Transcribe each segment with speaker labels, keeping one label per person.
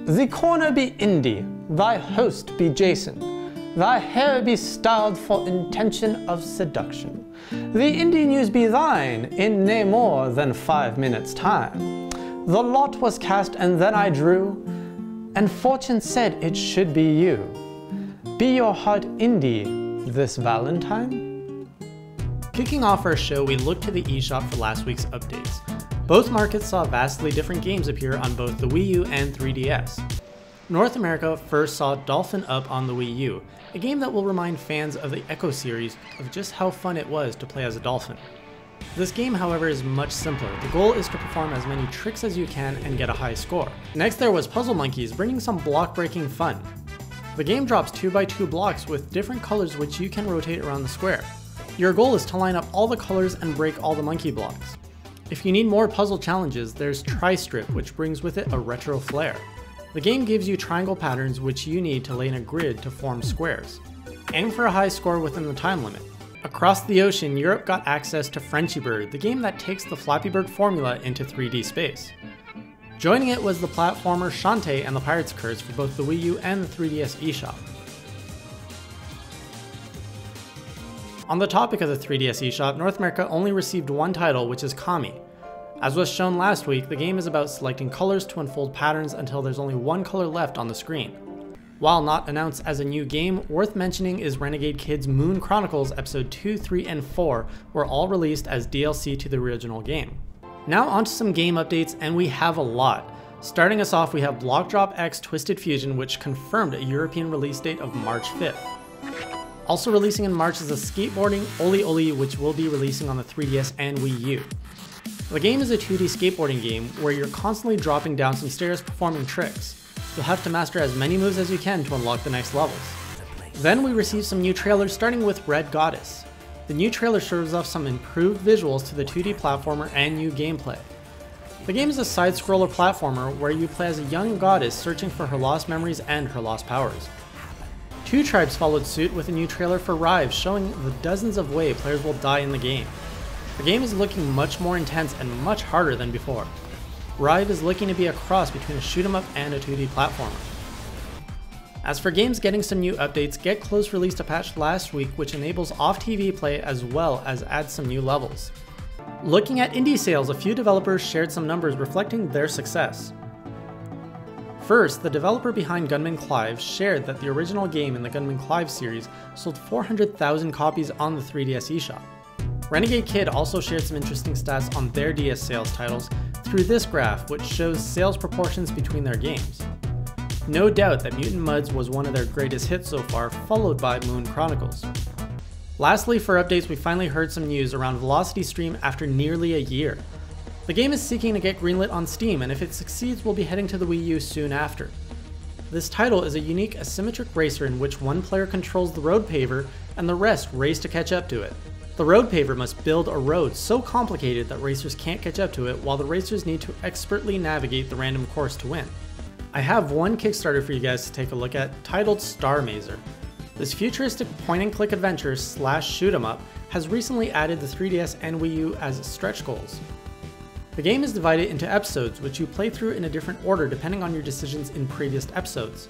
Speaker 1: The corner be indie, thy host be Jason, thy hair be styled for intention of seduction. The indie news be thine in nae more than 5 minutes' time. The lot was cast and then I drew, and fortune said it should be you. Be your heart indie this Valentine? Kicking off our show, we looked to the eShop for last week's updates. Both markets saw vastly different games appear on both the Wii U and 3DS. North America first saw Dolphin Up on the Wii U, a game that will remind fans of the Echo series of just how fun it was to play as a dolphin. This game, however, is much simpler. The goal is to perform as many tricks as you can and get a high score. Next there was Puzzle Monkeys, bringing some block-breaking fun. The game drops 2x2 blocks with different colors which you can rotate around the square. Your goal is to line up all the colors and break all the monkey blocks. If you need more puzzle challenges, there's Tri-Strip, which brings with it a retro flair. The game gives you triangle patterns which you need to lay in a grid to form squares. Aim for a high score within the time limit. Across the ocean, Europe got access to Frenchy Bird, the game that takes the Flappy Bird formula into 3D space. Joining it was the platformer Shantae and the Pirate's Curse for both the Wii U and the 3DS eShop. On the topic of the 3DS eShop, North America only received one title, which is Kami. As was shown last week, the game is about selecting colors to unfold patterns until there's only one color left on the screen. While not announced as a new game, worth mentioning is Renegade Kid's Moon Chronicles Episode 2, 3, and 4 were all released as DLC to the original game. Now onto some game updates, and we have a lot. Starting us off, we have Block Drop X Twisted Fusion, which confirmed a European release date of March 5th. Also releasing in March is a skateboarding Oli Oli, which will be releasing on the 3DS and Wii U. The game is a 2D skateboarding game where you're constantly dropping down some stairs performing tricks. You'll have to master as many moves as you can to unlock the next levels. Then we received some new trailers, starting with Red Goddess. The new trailer shows off some improved visuals to the 2D platformer and new gameplay. The game is a side-scroller platformer where you play as a young goddess searching for her lost memories and her lost powers. Two Tribes followed suit with a new trailer for Rive, showing the dozens of ways players will die in the game. The game is looking much more intense and much harder than before. Rive is looking to be a cross between a shoot-'em-up and a 2D platformer. As for games getting some new updates, Get Close released a patch last week which enables off-TV play as well as adds some new levels. Looking at indie sales, a few developers shared some numbers reflecting their success. First, the developer behind Gunman Clive shared that the original game in the Gunman Clive series sold 400,000 copies on the 3DS eShop. Renegade Kid also shared some interesting stats on their DS sales titles through this graph, which shows sales proportions between their games. No doubt that Mutant Mudds was one of their greatest hits so far, followed by Moon Chronicles. Lastly, for updates, we finally heard some news around Velocity Stream after nearly a year. The game is seeking to get greenlit on Steam, and if it succeeds, we'll be heading to the Wii U soon after. This title is a unique asymmetric racer in which one player controls the road paver and the rest race to catch up to it. The road paver must build a road so complicated that racers can't catch up to it, while the racers need to expertly navigate the random course to win. I have one Kickstarter for you guys to take a look at, titled Starr Mazer. This futuristic point-and-click adventure slash shoot-'em-up has recently added the 3DS and Wii U as stretch goals. The game is divided into episodes, which you play through in a different order depending on your decisions in previous episodes.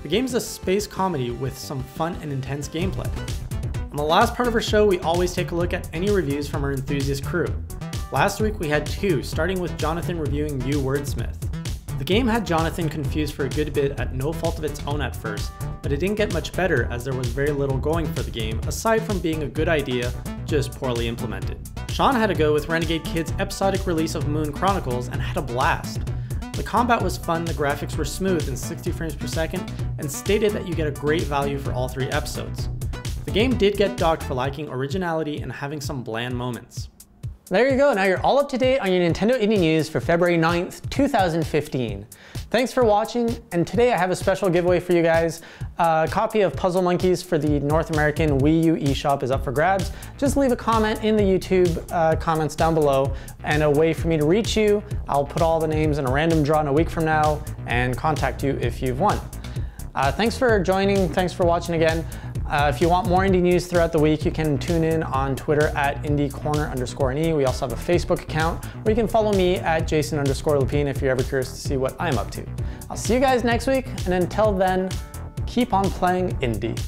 Speaker 1: The game is a space comedy with some fun and intense gameplay. On the last part of our show, we always take a look at any reviews from our Enthusiast crew. Last week we had two, starting with Jonathan reviewing uWordsmith. The game had Jonathan confused for a good bit at no fault of its own at first, but it didn't get much better as there was very little going for the game, aside from being a good idea, just poorly implemented. Sean had a go with Renegade Kid's episodic release of Moon Chronicles and had a blast. The combat was fun, the graphics were smooth in 60 frames per second, and stated that you get a great value for all 3 episodes. The game did get docked for lacking originality and having some bland moments. There you go, now you're all up to date on your Nintendo Indie News for February 9th, 2015. Thanks for watching, and today I have a special giveaway for you guys. A copy of Puzzle Monkeys for the North American Wii U eShop is up for grabs. Just leave a comment in the YouTube comments down below, and a way for me to reach you, I'll put all the names in a random draw in a week from now and contact you if you've won. Thanks for joining, thanks for watching again. If you want more indie news throughout the week, you can tune in on Twitter at indiecorner_NE. We also have a Facebook account where you can follow me at Jason_Lapine if you're ever curious to see what I'm up to. I'll see you guys next week, and until then, keep on playing indie.